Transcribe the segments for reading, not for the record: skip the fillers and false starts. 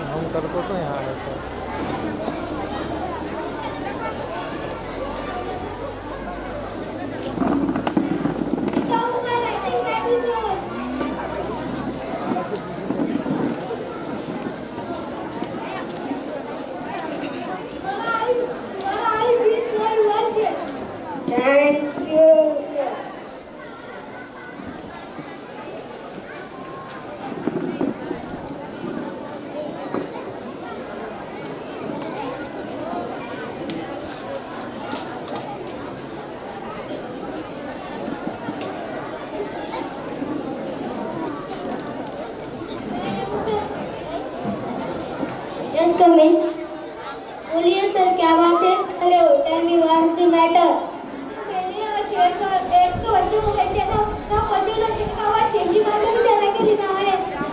हम करको तो यहाँ रहते हैं। बोलिए सर, क्या बात है? अरे tell me what's the matter?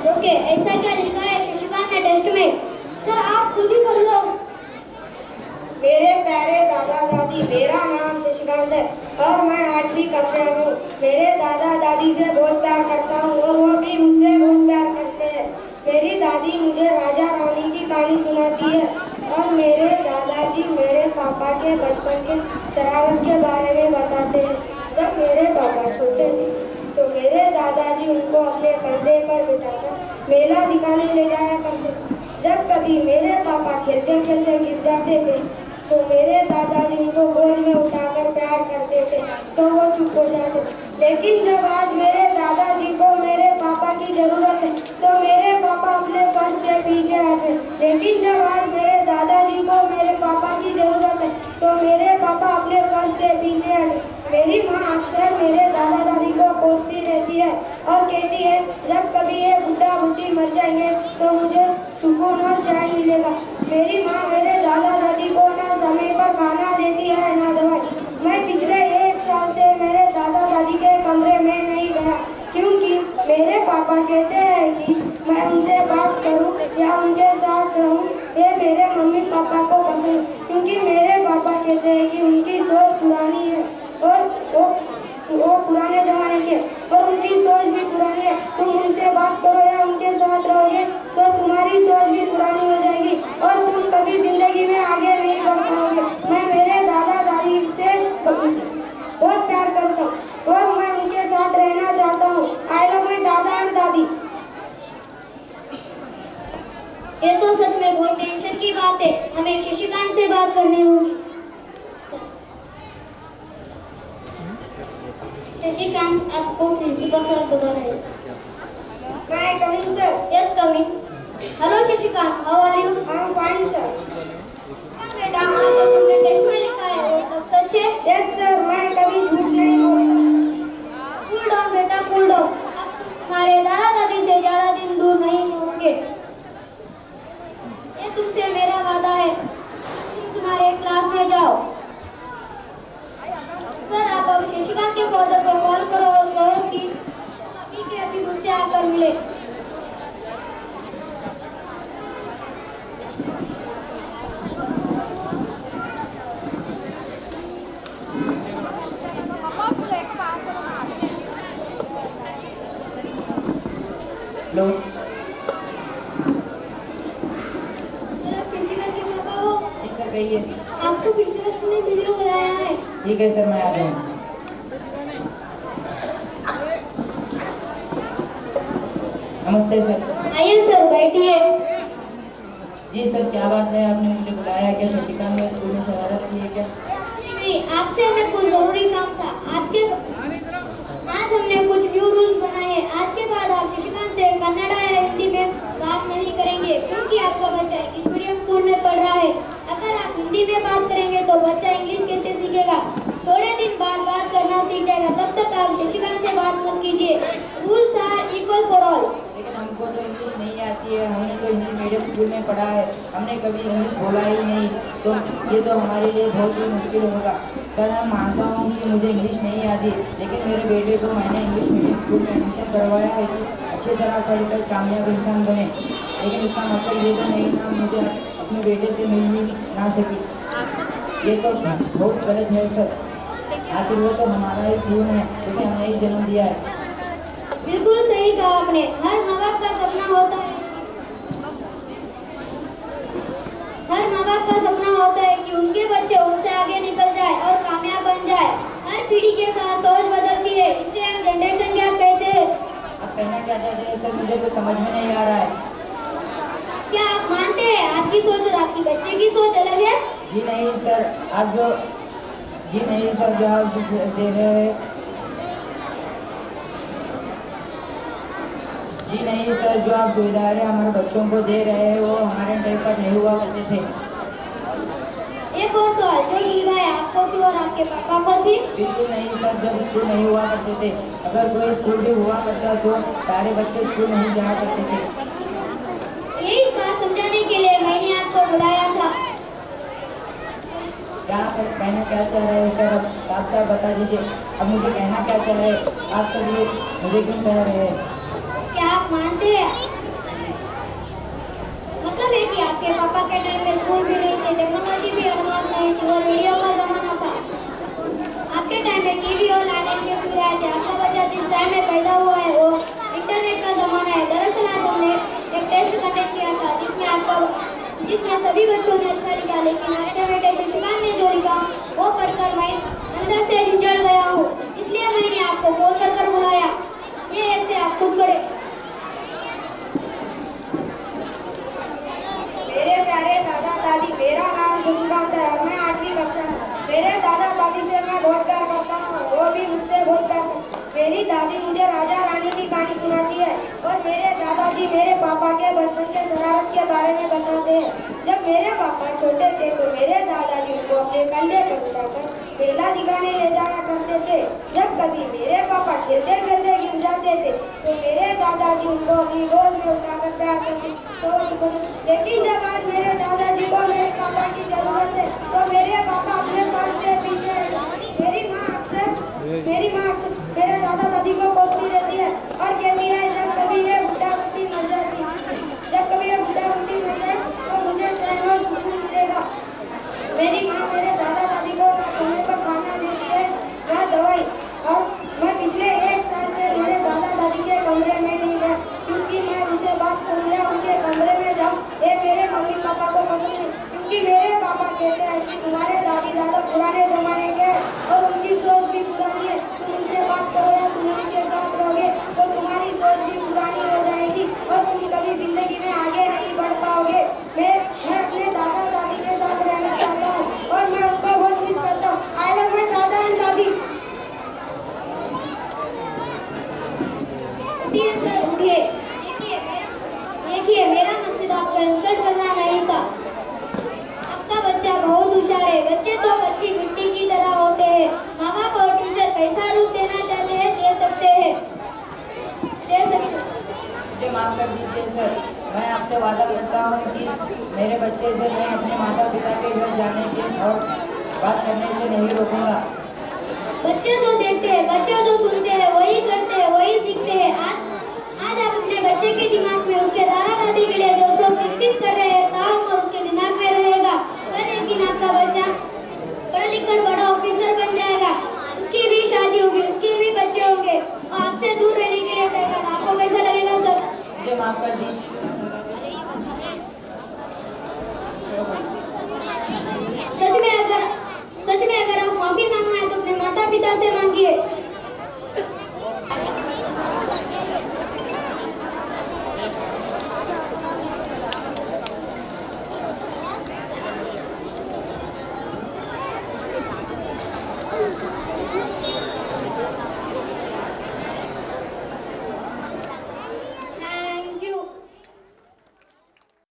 Okay, ऐसा क्या लिखा है शशिकांत ने टेस्ट में? सर आप खुद ही पढ़ लो। मेरे प्यारे दादा दादी, मेरा नाम शशिकांत है और मैं 8वीं कक्षा में हूँ। मेरे दादा दादी से बहुत प्यार करता हूँ और वो भी मुझसे बहुत प्यार करते हैं। मेरी दादी मुझे राजा रानी की कहानी सुनाती है और मेरे दादाजी मेरे पापा के बचपन के शरारत के बारे में बताते हैं। जब मेरे पापा छोटे थे तो मेरे दादाजी उनको अपने कंधे पर बिठाकर मेला दिखाने ले जाया करते। जब कभी मेरे पापा खेलते खेलते गिर जाते थे तो मेरे दादाजी उनको गोद में उठाकर प्यार करते थे तो वो चुप हो जाते। लेकिन जब आज मेरे दादाजी को मेरे पापा की जरूरत है तो मेरे पापा अपने फर्ज से पीछे हटे। लेकिन जब आज मेरे दादाजी को मेरे पापा की जरूरत है तो मेरे पापा अपने फर्ज से पीछे हटे। मेरी माँ अक्सर मेरे दादा दादी को कोसती रहती है और कहती है जब कभी ये बुढ़ा बुढ़ी मर जाएंगे तो मुझे सुकून और चैन मिलेगा। मेरी माँ मेरे दादा दादी को ना समय पर खाना देती है ना दवाई। मैं पिछले 1 साल से मेरे दादा दादी के कमरे में नहीं गया क्योंकि मेरे पापा कहते हैं कि मैं उनसे बात करूं या उनके साथ रहूं ये मेरे मम्मी पापा को पसंद, क्योंकि मेरे पापा कहते हैं कि उनकी सोच पुरानी है और वो पुराने जमाने के और उनकी सोच भी पुरानी है। तुम उनसे बात करो या उनके साथ रहोगे तो तुम्हारी सोच भी पुरानी हो जाएगी और तुम कभी जिंदगी में आगे नहीं बढ़ पाओगे। मैं मेरे दादा दादी से बहुत प्यार करता हूँ और मैं उनके साथ रहना चाहता हूँ। आई लव माय दादा एंड दादी। ये तो सच में बहुत टेंशन की बात है। हमें शशिकांत से बात करनी होगी। शशिकांत, आपको प्रिंसिपल सर बुला रहे हैं। मैं coming sir. Yes, coming. Hello Shashikant, how are you? I am fine sir. बेटा, आज तो तुमने टेस्ट में लिखा है, वो सब सच है? यस सर, मैं कभी झूठ नहीं बोलता। कूल डाउन बेटा, कूल डाउन। अब तुम्हारे दादा दादी से ज्यादा दिन दूर नहीं होंगे। ये तुमसे मेरा वादा है, तुम तुम्हारे क्लास में जाओ। सर, आप अब शशिकांत के फादर को कॉल करो और कहो कि अभी के अभी मुझसे आकर मिले। हेलो, शशिकांत के पापा हो? जी सर कहिए। आपको बिजनेस में वीडियो बनाया है। ठीक है सर, मैं आ जाऊँ। नमस्ते सर। आइए सर, बैठिए। जी सर, क्या बात है, आपने मुझे बुलाया? क्या शशिकांत ने स्कूल में शरारत की है क्या? नहीं, आपसे हमें कुछ जरूरी काम था। आज हमने कुछ न्यू रूल्स बनाए हैं। आज के बाद आप शशिकांत से कन्नड़ा या हिंदी में बात नहीं करेंगे क्योंकि आपका बच्चा इंग्लिश मीडियम स्कूल में पढ़ रहा है। अगर आप हिंदी में बात करेंगे तो बच्चा इंग्लिश कैसे सीखेगा? थोड़े दिन बाद बात करना सीख जाएगा। तब तक आप शशिकांत से बात मत कीजिए। Rules are equal for all. लेकिन हमको तो इंग्लिश नहीं आती है, हमने तो हिंदी मीडियम स्कूल में पढ़ा है, हमने कभी इंग्लिश बोला ही नहीं, तो ये तो हमारे लिए बहुत ही मुश्किल होगा। सर मैं मानता हूँ कि मुझे इंग्लिश नहीं आती, लेकिन मेरे बेटे को मैंने इंग्लिश मीडियम स्कूल में एडमिशन करवाया है कि अच्छी तरह पढ़कर कामयाब इंसान बने। लेकिन इसका मतलब ये तो नहीं ना मुझे अपने बेटे से मिल भी ना सकी। ये तो बहुत गलत है सर। आखिर वो तो हमारा ही खून है, उसे हमने ही जन्म दिया है। बिल्कुल सही कहा आपने। हर माँ बाप का सपना होता है कि उनके बच्चे उनसे आगे निकल जाए और कामयाब बन जाए। हर पीढ़ी के साथ सोच बदलती है, इससे हम जनरेशन गैप कहते हैं। आप कहना क्या चाहते हैं सर? मुझे कुछ समझ में नहीं आ रहा है। क्या आप मानते हैं आपकी सोच और आपकी बच्चे की सोच अलग है? जी नहीं सर, जी नहीं सर, जो आप दे रहे हैं जी नहीं सर, जो आप सुविधाएं हमारे बच्चों को दे रहे हैं वो हमारे टाइम पर नहीं हुआ करते थे। एक और सवाल, जो सुविधाएं आपको थी और आपके पापा को थी? बिल्कुल नहीं सर, जब स्कूल नहीं हुआ करते थे, अगर कोई स्कूल भी हुआ करता तो सारे बच्चे स्कूल नहीं जाया करते थे। यही बात समझाने के लिए मैंने आपको बुलाया था। क्या आप कहना क्या चाह रहे हैं सर? अब साफ साफ बता दीजिए। अब मुझे कहना क्या चाह रहे हैं आप सब, ये मुझे क्यों कह रहे हैं? क्या आप मानते हैं, मतलब है कि आपके पापा के टाइम में स्कूल भी नहीं थे, टेक्नोलॉजी भी एडवांस नहीं थी और रेडियो का जमाना था। आपके टाइम में टीवी और लैंडलाइन की सुविधाएं थी। आपका बच्चा जिस टाइम में पैदा हुआ है वो इंटरनेट का जमाना है। दरअसल आज हमने एक टेस्ट कंडक्ट किया था जिसमें सभी बच्चों ने अच्छा लिखा, लेकिन आपके बेटे शशिकांत ने जो लिखा वो पढ़कर मैं अंदर से झुंझड़ गया हूँ। इसलिए मैंने आपको कॉल कर बुलाया। ये ऐसे आप खुद पढ़े। मेरे प्यारे दादा दादी, मेरा नाम शशिकांत है और मैं 8वीं कक्षा में। मेरे दादा दादी से मैं बहुत प्यार करता हूँ, वो भी मुझसे बहुत प्यार करते हैं। मेरी दादी मुझे राजा रानी की कहानी सुनाती है और मेरे दादाजी मेरे पापा के बचपन के शरारत के बारे में बताते हैं। जब मेरे पापा छोटे थे तो मेरे दादाजी उनको अपने कंधे पर उठाकर मेला दिखाने ले जाया करते थे। जब कभी मेरे पापा खेलते खेलते गिर जाते थे तो मेरे दादाजी उनको अपनी गोद में उठाकर प्यार करते। लेकिन जब आज मेरे दादाजी को मेरे पापा की जरूरत है तो मेरे पापा अपने पर से पीछे हैं। मेरी माँ अक्सर मेरे दादा दादी को कोसती रहती है और कहती है जब कभी ये बुढ़ा बुढ़ी मर जाए तो मुझे चैन और सुकून मिलेगा। मेरी माँ मेरे दादा दादी को ना समय पर खाना देती है ना दवाई, और मैं पिछले 1 साल से मेरे दादा दादी के कमरे में नहीं गया क्योंकि मैं उनसे बात करूँ या उनके कमरे में जाऊँ ये मेरे मम्मी पापा को पसंद नहीं। क्योंकि मेरे पापा कहते हैं कि तुम्हारे दादी दादा पुराने जमाने के और उनकी सोच भी पुरानी है। तुम उनसे बात करो या तुम उनके साथ रहोगे तो तुम्हारी सोच भी पुरानी हो जाएगी और तुम कभी जिंदगी में आगे नहीं बढ़ पाओगे। मैं अपने दादा दादी के साथ रहना चाहता हूँ और मैं उनको बहुत मिस करता हूँ। आई लव माय दादा एंड दादी। सर उठिए। देखिए मेरा मकसद आपको इंसल्ट करना नहीं था। आपका बच्चा बहुत होशियार है। बच्चे तो कच्ची मिट्टी की तरह होते हैं। माँ बाप और टीचर कैसा रूप देना चाहते हैं दे सकते हैं। मुझे माफ कर दीजिए सर, मैं आपसे वादा करता हूँ कि मेरे बच्चे से मैं अपने माता पिता के घर जाने के और बात करने से नहीं रोकूंगा। बच्चे जो देखते हैं, बच्चे जो सुनते हैं वही